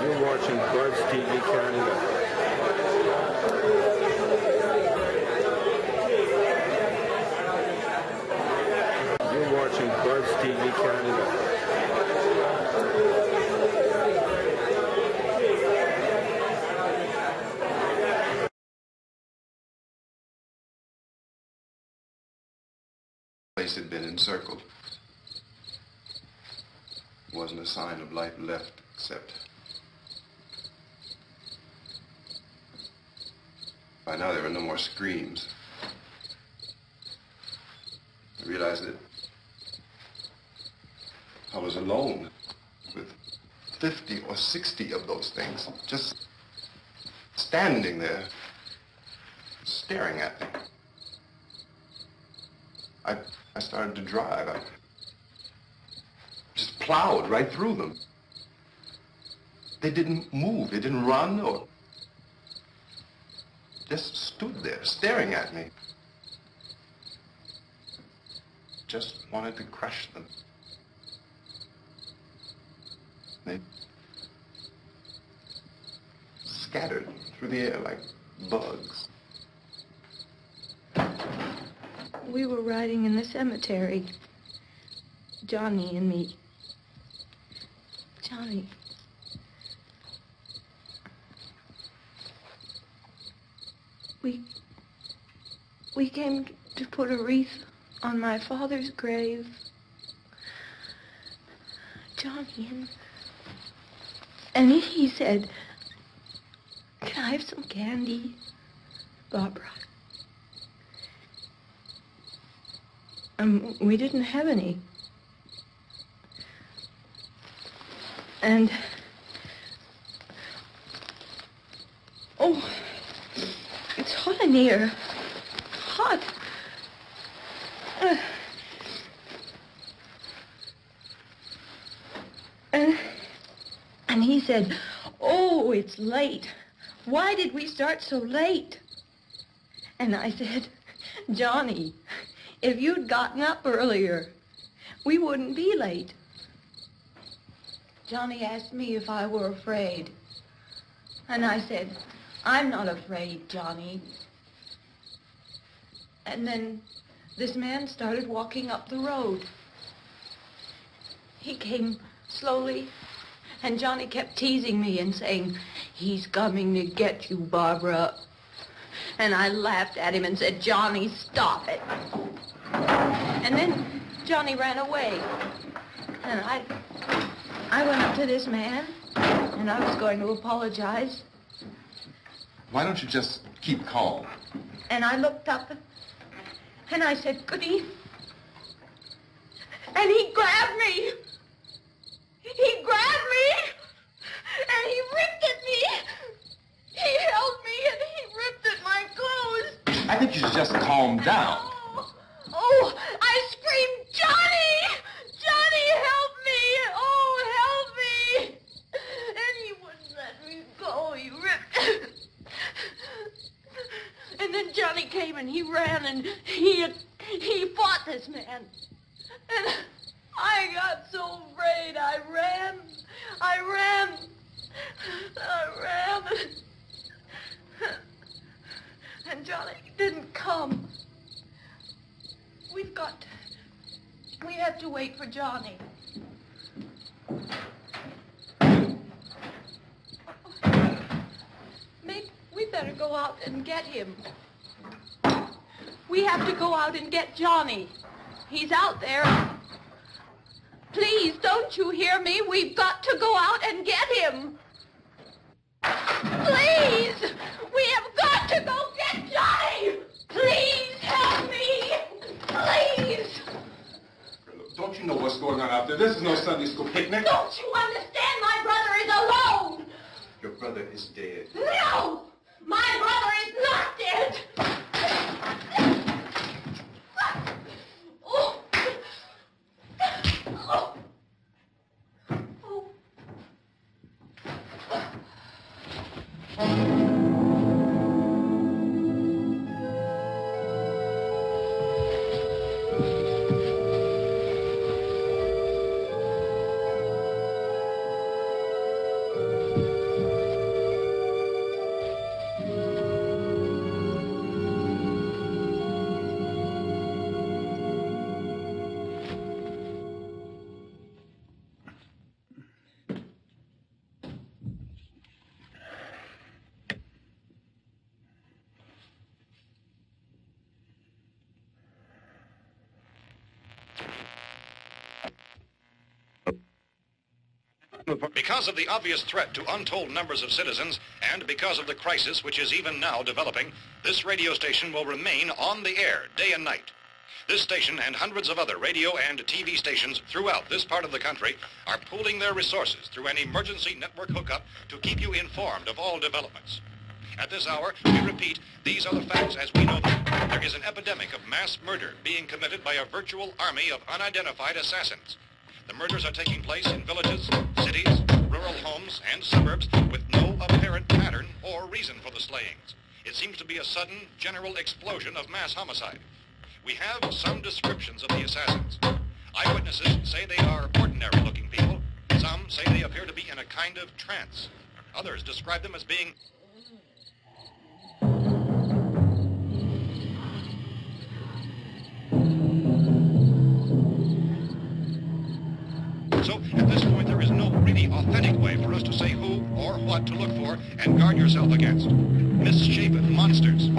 You're watching Buzz TV Canada. You're watching Buzz TV Canada. The place had been encircled. Wasn't a sign of life left except by now there were no more screams. I realized that I was alone with 50 or 60 of those things just standing there staring at me. I started to drive. I just plowed right through them. They didn't move. They didn't run or just stood there staring at me. Just wanted to crush them. They scattered through the air like bugs. We were riding in the cemetery, Johnny and me. Johnny. We came to put a wreath on my father's grave. Johnny, and he said, "Can I have some candy, Barbara?" We didn't have any. And, oh, it's hot in here. Hot. And he said, "Oh, it's late. Why did we start so late?" And I said, "Johnny, if you'd gotten up earlier, we wouldn't be late." Johnny asked me if I were afraid. And I said, "I'm not afraid, Johnny." And then this man started walking up the road. He came slowly, and Johnny kept teasing me and saying, "He's coming to get you, Barbara." And I laughed at him and said, "Johnny, stop it." And then Johnny ran away. And I went up to this man, and I was going to apologize. Why don't you just keep calm? And I looked up, and I said, "Good evening." And he grabbed me. He grabbed me, and he ripped at me. He held me, and he ripped at my clothes. I think you should just calm down. Oh, I screamed, "Johnny! Johnny, help me! Oh, help me!" And he wouldn't let me go. He ripped. And then Johnny came and he ran and he fought this man. And I got so afraid. I ran. And Johnny didn't come. We have to wait for Johnny. We better go out and get him. We have to go out and get Johnny. He's out there. Please, don't you hear me? We've got to go out and get him. Please! We have got to go get Johnny! Please help me! Please! Don't you know what's going on out there? This is no Sunday school picnic. Don't you understand? My brother is alone! Your brother is dead. No! My brother is not dead! Oh. Oh. Oh. Because of the obvious threat to untold numbers of citizens, and because of the crisis which is even now developing, this radio station will remain on the air day and night. This station and hundreds of other radio and TV stations throughout this part of the country are pooling their resources through an emergency network hookup to keep you informed of all developments. At this hour, we repeat, these are the facts as we know them. There is an epidemic of mass murder being committed by a virtual army of unidentified assassins. The murders are taking place in villages, cities, rural homes, and suburbs with no apparent pattern or reason for the slayings. It seems to be a sudden, general explosion of mass homicide. We have some descriptions of the assassins. Eyewitnesses say they are ordinary-looking people. Some say they appear to be in a kind of trance. Others describe them as being... So, at this point, there is no really authentic way for us to say who or what to look for and guard yourself against. Misshapen monsters.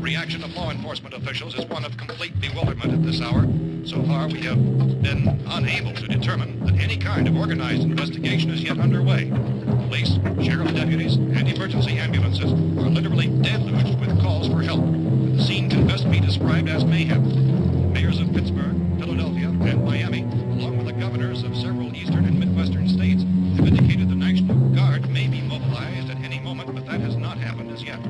Reaction of law enforcement officials is one of complete bewilderment at this hour. So far, we have been unable to determine that any kind of organized investigation is yet underway. Police, sheriff deputies, and emergency ambulances are literally deluged with calls for help. The scene can best be described as mayhem. Mayors of Pittsburgh, Philadelphia, and Miami, along with the governors of several eastern and midwestern states, have indicated the National Guard may be mobilized at any moment, but that has not happened as yet.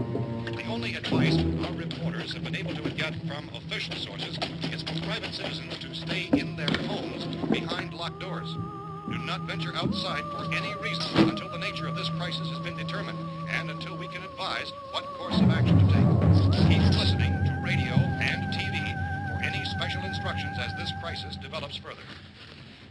The only advice our reporters have been able to get from official sources is for private citizens to stay in their homes behind locked doors. Do not venture outside for any reason until the nature of this crisis has been determined and until we can advise what course of action to take. Keep listening to radio and TV for any special instructions as this crisis develops further.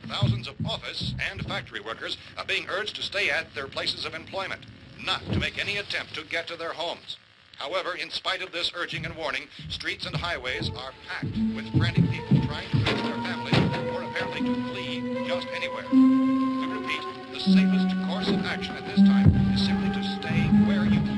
Thousands of office and factory workers are being urged to stay at their places of employment, not to make any attempt to get to their homes. However, in spite of this urging and warning, streets and highways are packed with frantic people trying to reach their families or apparently to flee just anywhere. We repeat, the safest course of action at this time is simply to stay where you are.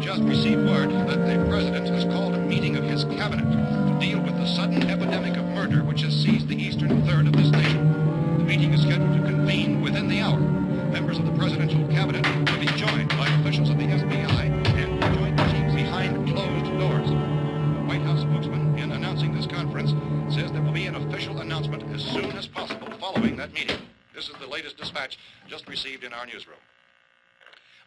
Just received word that the president has called a meeting of his cabinet to deal with the sudden epidemic of murder which has seized the eastern third of this nation. The meeting is scheduled to convene within the hour. Members of the presidential cabinet will be joined by officials of the FBI and joint chiefs behind closed doors. The White House spokesman, in announcing this conference, says there will be an official announcement as soon as possible following that meeting. This is the latest dispatch just received in our newsroom.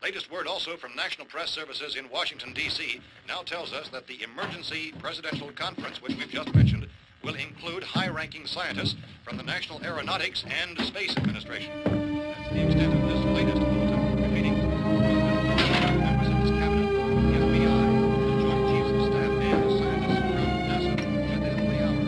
Latest word also from National Press Services in Washington, D.C. now tells us that the emergency presidential conference, which we've just mentioned, will include high-ranking scientists from the National Aeronautics and Space Administration. That's the extent of this latest bulletin. Repeating, members of this cabinet, the FBI, the Joint Chiefs of Staff, and scientists from NASA within the hour.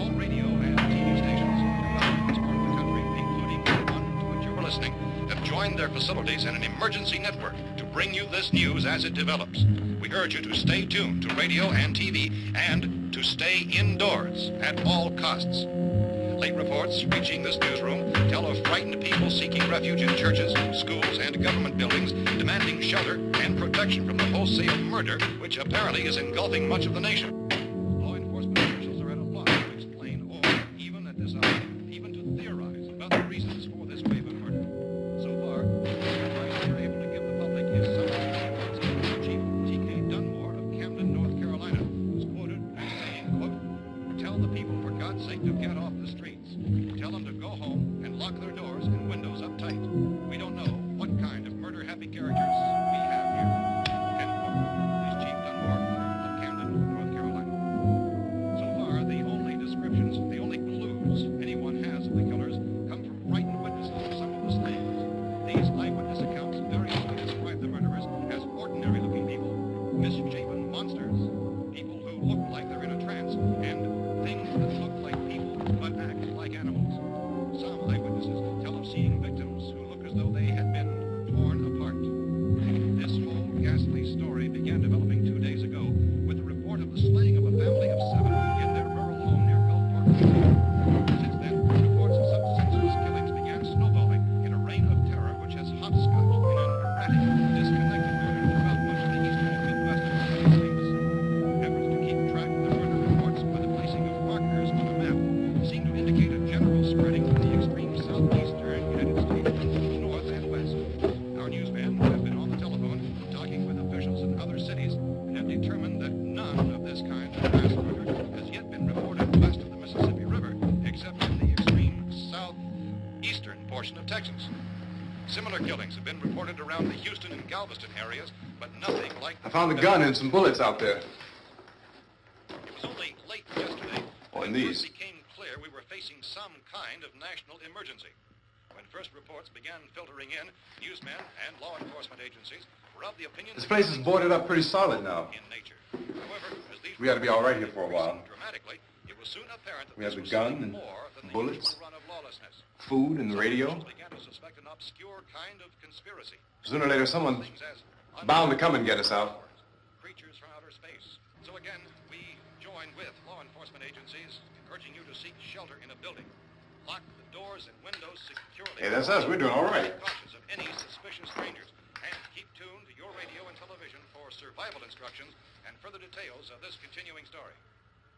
All radio and TV stations throughout this part of the country, including the one to which you're listening, have joined their facilities in an emergency network to bring you this news as it develops. We urge you to stay tuned to radio and TV and to stay indoors at all costs. Late reports reaching this newsroom tell of frightened people seeking refuge in churches, schools, and government buildings, demanding shelter and protection from the wholesale murder which apparently is engulfing much of the nation. Law enforcement officials are at a loss to explain or, even at this hour, even to theorize about the reasons for this wave of murder. So far, the advice we're able to give the public is something Chief T.K. Dunmore of Camden, North Carolina, who's quoted as saying, quote, "Tell the people, for God's sake, to get off the streets. Tell them to go home and lock their doors and windows up tight. We don't know what kind of murder-happy characters we have here." End quote. Is Chief Dunmore of Camden, North Carolina. So far, the only descriptions, the only clues anyone has of the killers come from frightened witnesses of some of the slayings. These eyewitness accounts variously describe the murderers as ordinary-looking people, misshapen monsters, people who look like they're in a trance, and things that look like people this kind of mass murder has yet been reported west of the Mississippi River, except in the extreme southeastern portion of Texas. Similar killings have been reported around the Houston and Galveston areas, but nothing like... I found a gun and some bullets out there. It was only late yesterday Oh, when and it these. first became clear we were facing some kind of national emergency. When first reports began filtering in, newsmen and law enforcement agencies were of the opinion This that place is boarded up pretty solid now. in nature. However, as these We ought to be all right here for a while. dramatically, it was soon apparent that We have this the was gun something and more than the bullets. usual run of lawlessness. Food and the radio. Officials began to suspect an obscure kind of conspiracy. Sooner or later, someone's Things as bound to come and get us out. creatures from outer space. So again, we join with law enforcement agencies, urging you to seek shelter in a building. Lock the doors and windows securely. Hey, that's us. We're doing all right. Be cautious of any suspicious strangers, and keep tuned to your radio and television for survival instructions and further details of this continuing story.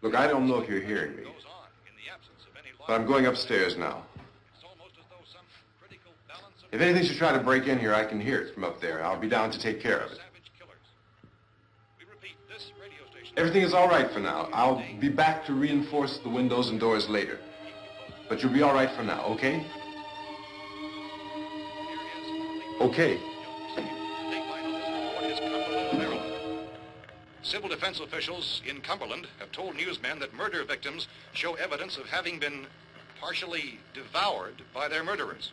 Look, I don't know if you're hearing me, Goes on in the absence of any law. but I'm going upstairs now. It's almost as though some critical balance of If anything should try to break in here, I can hear it from up there. I'll be down to take care of it. savage killers. We repeat, this radio station. Everything is all right for now. I'll be back to reinforce the windows and doors later. But you'll be all right for now, okay? Okay. Civil defense officials in Cumberland have told newsmen that murder victims show evidence of having been partially devoured by their murderers.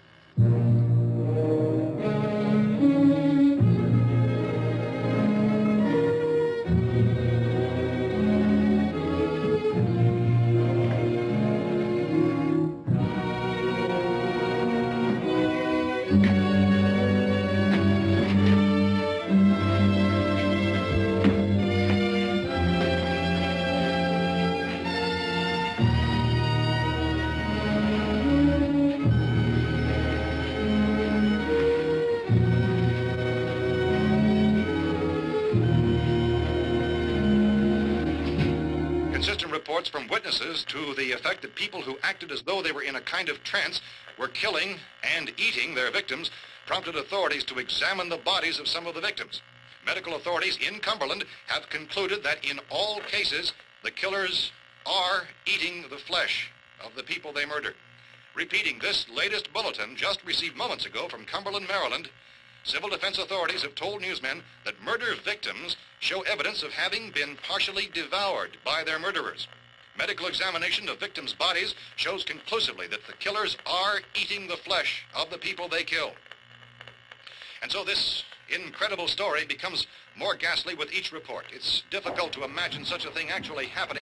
Consistent reports from witnesses to the effect that people who acted as though they were in a kind of trance were killing and eating their victims prompted authorities to examine the bodies of some of the victims. Medical authorities in Cumberland have concluded that in all cases, the killers are eating the flesh of the people they murder. Repeating this latest bulletin just received moments ago from Cumberland, Maryland, civil defense authorities have told newsmen that murder victims show evidence of having been partially devoured by their murderers. Medical examination of victims' bodies shows conclusively that the killers are eating the flesh of the people they kill. And so this incredible story becomes more ghastly with each report. It's difficult to imagine such a thing actually happening.